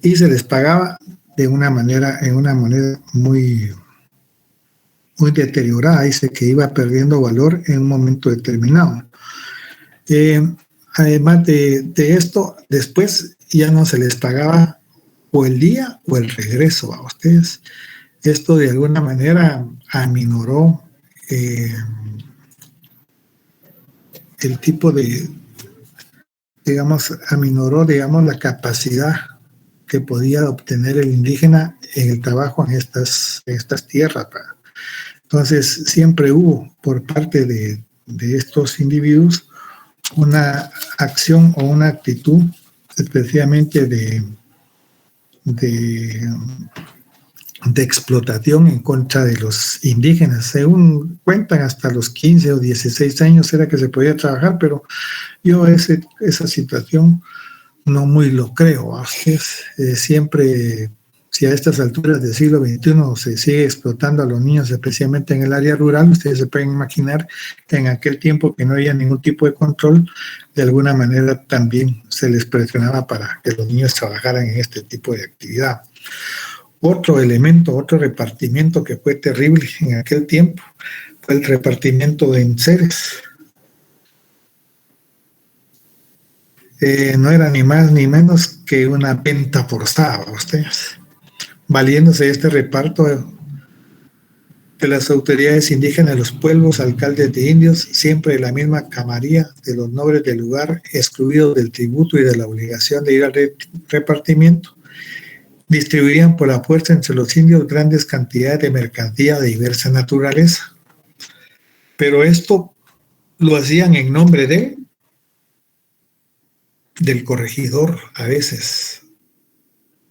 y se les pagaba en una moneda muy deteriorada, dice que iba perdiendo valor en un momento determinado. Además de esto, después ya no se les pagaba o el día o el regreso a ustedes. Esto de alguna manera aminoró el tipo de, aminoró la capacidad que podía obtener el indígena en el trabajo en estas tierras. Entonces, siempre hubo por parte de estos individuos una acción o una actitud especialmente de explotación en contra de los indígenas. Según cuentan, hasta los 15 o 16 años era que se podía trabajar, pero yo esa situación no muy lo creo. Siempre, si a estas alturas del siglo XXI se sigue explotando a los niños, especialmente en el área rural, ustedes se pueden imaginar que en aquel tiempo que no había ningún tipo de control, de alguna manera también se les presionaba para que los niños trabajaran en este tipo de actividad. Otro elemento, otro repartimiento que fue terrible en aquel tiempo fue el repartimiento de enseres. No era ni más ni menos que una venta forzada, ustedes, valiéndose de este reparto de las autoridades indígenas, los pueblos, alcaldes de indios, siempre de la misma camarilla de los nobles del lugar, excluidos del tributo y de la obligación de ir al repartimiento, distribuían por la fuerza entre los indios grandes cantidades de mercancía de diversa naturaleza. Pero esto lo hacían en nombre del corregidor a veces,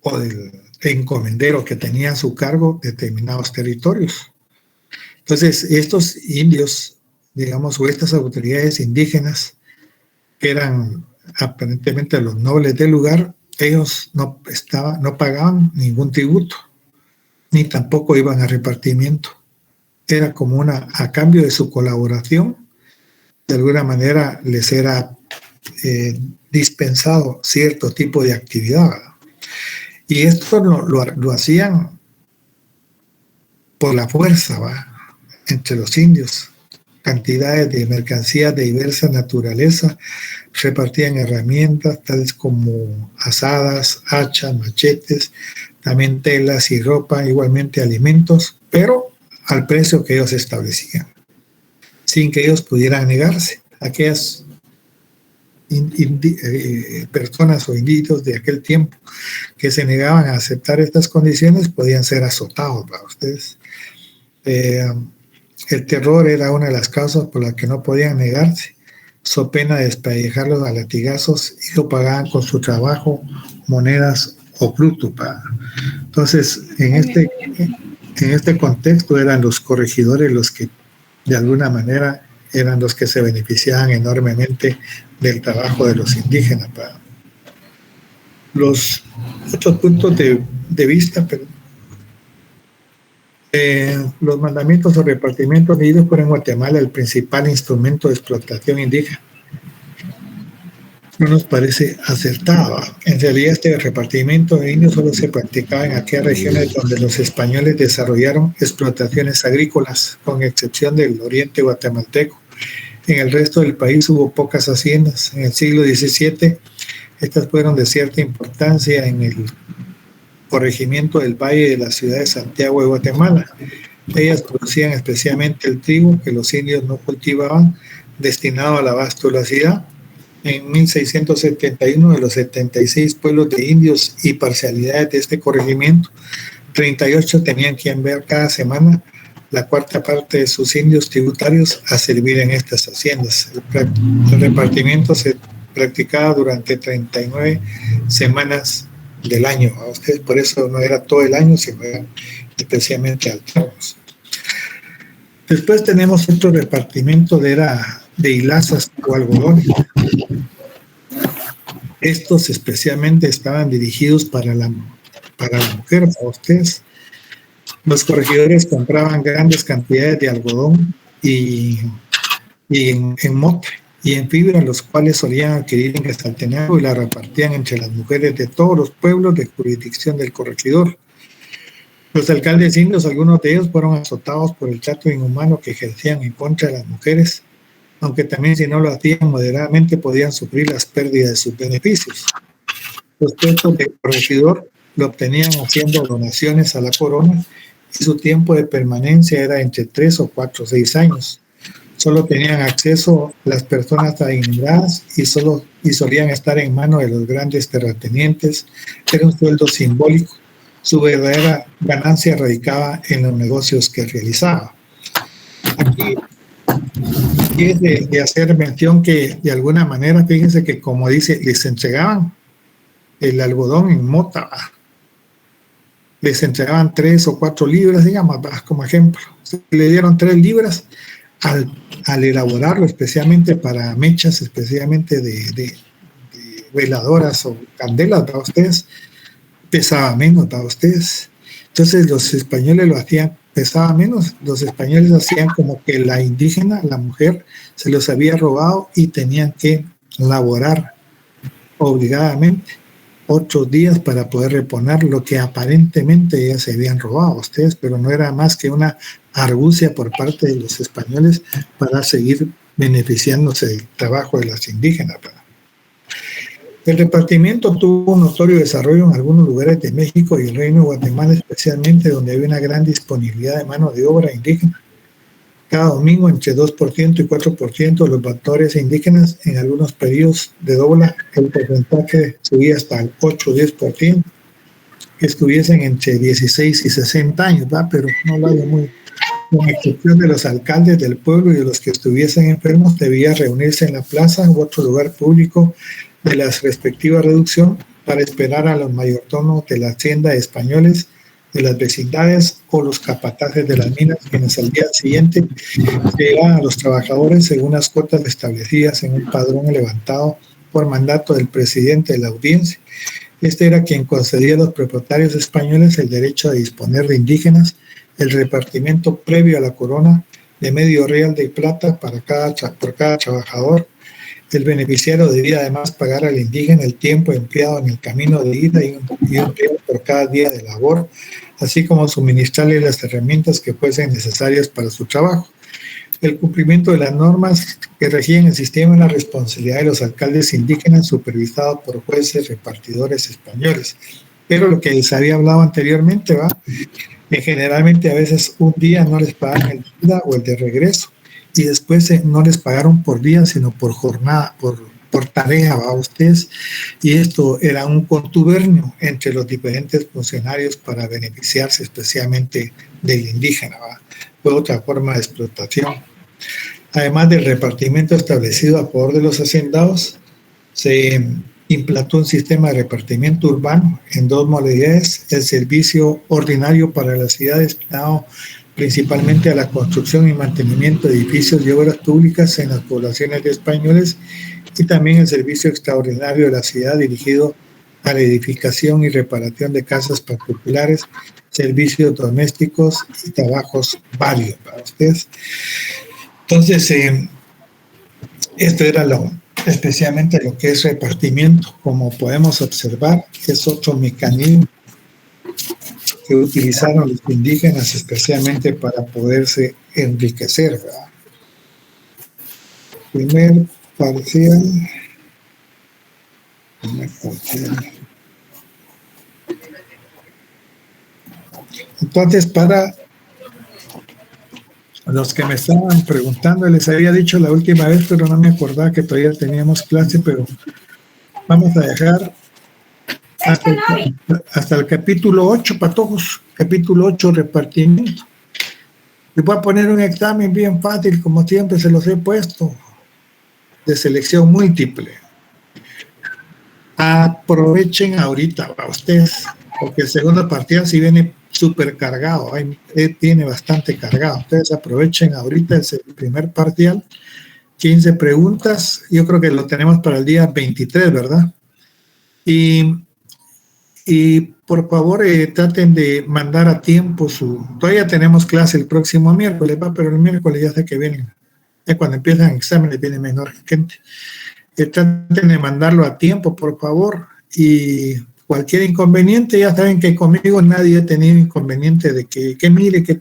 o del encomendero que tenía a su cargo determinados territorios. Entonces, estos indios, digamos, o estas autoridades indígenas, que eran aparentemente los nobles del lugar, ellos no pagaban ningún tributo, ni tampoco iban a repartimiento. Era como a cambio de su colaboración, de alguna manera les era dispensado cierto tipo de actividad. Y esto lo hacían por la fuerza, entre los indios. Cantidades de mercancías de diversa naturaleza, repartían herramientas tales como azadas, hachas, machetes, también telas y ropa, igualmente alimentos, pero al precio que ellos establecían, sin que ellos pudieran negarse. Aquellas personas o individuos de aquel tiempo que se negaban a aceptar estas condiciones podían ser azotados para ustedes. El terror era una de las causas por las que no podían negarse, so pena de despellejarlos a latigazos, y lo pagaban con su trabajo, monedas o fruto. Entonces, En este contexto eran los corregidores los que de alguna manera eran los que se beneficiaban enormemente del trabajo de los indígenas. Los otros puntos de vista, los mandamientos o repartimientos de indios fueron en Guatemala el principal instrumento de explotación indígena. No nos parece acertado. En realidad, este repartimiento de indios solo se practicaba en aquellas regiones donde los españoles desarrollaron explotaciones agrícolas, con excepción del oriente guatemalteco. En el resto del país hubo pocas haciendas. En el siglo XVII, estas fueron de cierta importancia en el corregimiento del valle de la ciudad de Santiago de Guatemala. Ellas producían especialmente el trigo que los indios no cultivaban, destinado al abasto de la ciudad. En 1671, de los 76 pueblos de indios y parcialidades de este corregimiento, 38 tenían que enviar cada semana la cuarta parte de sus indios tributarios a servir en estas haciendas. El repartimiento se practicaba durante 39 semanas del año. A ustedes por eso no era todo el año, sino era especialmente alternos. Después tenemos otro repartimiento de hilazas o algodones. Estos especialmente estaban dirigidos para la mujer, a ustedes. Los corregidores compraban grandes cantidades de algodón y en mote y en fibra, los cuales solían adquirir en Quetzaltenango y la repartían entre las mujeres de todos los pueblos de jurisdicción del corregidor. Los alcaldes indios, algunos de ellos fueron azotados por el trato inhumano que ejercían en contra de las mujeres, aunque también si no lo hacían moderadamente podían sufrir las pérdidas de sus beneficios. Los puestos de corregidor lo obtenían haciendo donaciones a la corona y su tiempo de permanencia era entre 3 o 4 o 6 años. Solo tenían acceso las personas adineradas y solían estar en manos de los grandes terratenientes. Era un sueldo simbólico. Su verdadera ganancia radicaba en los negocios que realizaba. Aquí es de hacer mención que de alguna manera, fíjense que como dice, les entregaban el algodón en mota, les entregaban 3 o 4 libras, digamos, como ejemplo. Le dieron 3 libras al elaborarlo, especialmente para mechas, especialmente de veladoras o candelas para ustedes, pesaba menos para ustedes. Entonces los españoles lo hacían, pesaba menos. Los españoles hacían como que la indígena, la mujer, se los había robado y tenían que laborar obligadamente otros días para poder reponer lo que aparentemente ya se habían robado a ustedes, pero no era más que una argucia por parte de los españoles para seguir beneficiándose del trabajo de las indígenas. El repartimiento tuvo un notorio desarrollo en algunos lugares de México y el Reino de Guatemala, especialmente donde había una gran disponibilidad de mano de obra indígena. Cada domingo, entre 2% y 4% de los factores indígenas, en algunos periodos de dobla, el porcentaje subía hasta el 8 o 10%, que estuviesen entre 16 y 60 años, ¿verdad? Pero no lo hago muy. Con excepción de los alcaldes del pueblo y de los que estuviesen enfermos, debía reunirse en la plaza u otro lugar público de la respectiva reducción para esperar a los mayordomos de la hacienda españoles de las vecindades o los capataces de las minas, quienes al día siguiente llegaban a los trabajadores según las cuotas establecidas en un padrón levantado por mandato del presidente de la audiencia. Este era quien concedía a los propietarios españoles el derecho a disponer de indígenas, el repartimiento previo a la corona de medio real de plata por cada trabajador. El beneficiario debía además pagar al indígena el tiempo empleado en el camino de ida y un real por cada día de labor, así como suministrarle las herramientas que fuesen necesarias para su trabajo. El cumplimiento de las normas que regían el sistema es la responsabilidad de los alcaldes indígenas supervisados por jueces repartidores españoles. Pero lo que les había hablado anteriormente, que generalmente a veces un día no les pagaban el de ida o el de regreso, y después no les pagaron por día, sino por jornada, por tarea, a ustedes, y esto era un contubernio entre los diferentes funcionarios para beneficiarse especialmente del indígena, fue otra forma de explotación. Además del repartimiento establecido a favor de los hacendados, se implantó un sistema de repartimiento urbano en 2 modalidades: el servicio ordinario para la ciudad destinado principalmente a la construcción y mantenimiento de edificios y obras públicas en las poblaciones de españoles, y también el servicio extraordinario de la ciudad dirigido a la edificación y reparación de casas particulares, servicios domésticos y trabajos varios para ustedes. Entonces, esto era especialmente lo que es repartimiento. Como podemos observar, es otro mecanismo que utilizaron los indígenas especialmente para poderse enriquecer, ¿verdad? Primer parcial. Entonces, para los que me estaban preguntando, les había dicho la última vez, pero no me acordaba que todavía teníamos clase, pero vamos a dejar hasta el capítulo 8, patojos, capítulo 8, repartimiento. Les voy a poner un examen bien fácil, como siempre se los he puesto, de selección múltiple. Aprovechen ahorita para ustedes, porque el segundo parcial sí viene súper cargado, tiene bastante cargado. Ustedes aprovechen ahorita el primer parcial, 15 preguntas, yo creo que lo tenemos para el día 23, ¿verdad? Y por favor traten de mandar a tiempo todavía tenemos clase el próximo miércoles, pero el miércoles ya sé que vienen, cuando empiezan exámenes viene menor gente. Traten de mandarlo a tiempo, por favor, y cualquier inconveniente, ya saben que conmigo nadie ha tenido inconveniente de que mire, que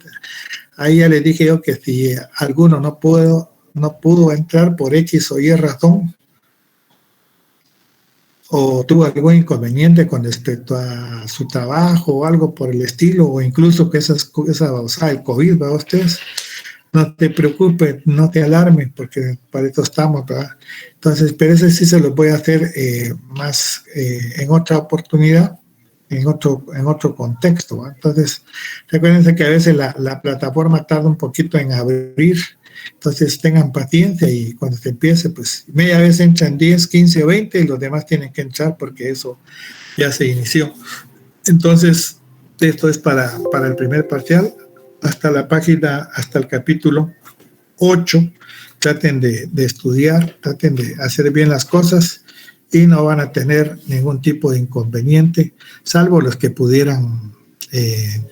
ahí ya les dije yo que si alguno no pudo entrar por X o Y razón, o tuvo algún inconveniente con respecto a su trabajo o algo por el estilo, o incluso que esa babosada del COVID, ¿verdad ustedes? No te preocupes, no te alarmes, porque para eso estamos, ¿verdad? Entonces, pero ese sí se lo voy a hacer más en otra oportunidad, en otro contexto, ¿verdad? Entonces, recuérdense que a veces la plataforma tarda un poquito en abrir, entonces tengan paciencia y cuando se empiece, pues media vez entran 10, 15 o 20 y los demás tienen que entrar porque eso ya se inició. Entonces, esto es para el primer parcial. Hasta la página, hasta el capítulo 8, traten de estudiar, traten de hacer bien las cosas y no van a tener ningún tipo de inconveniente, salvo los que pudieran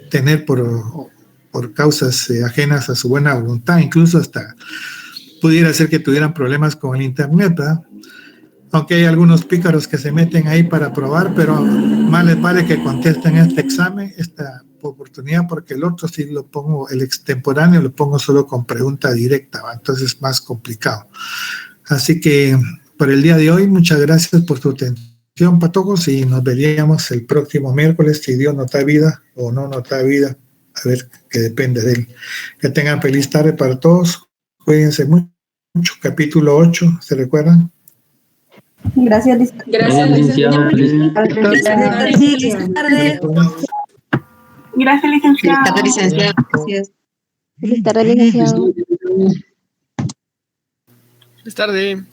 tener por causas ajenas a su buena voluntad, incluso hasta pudiera ser que tuvieran problemas con el internet, ¿verdad? Aunque hay algunos pícaros que se meten ahí para probar, pero más les vale que contesten este examen, esta oportunidad, porque el otro sí lo pongo, el extemporáneo lo pongo solo con pregunta directa, ¿va? Entonces es más complicado. Así que por el día de hoy, muchas gracias por su atención, patojos, y nos veríamos el próximo miércoles, si Dios nos da vida o no nos da vida, a ver, que depende de él. Que tengan feliz tarde para todos, cuídense mucho. Capítulo 8, ¿se recuerdan? Gracias, licenciado. Gracias, licenciado. Gracias, licenciado. Feliz tarde, licenciado. Feliz tarde.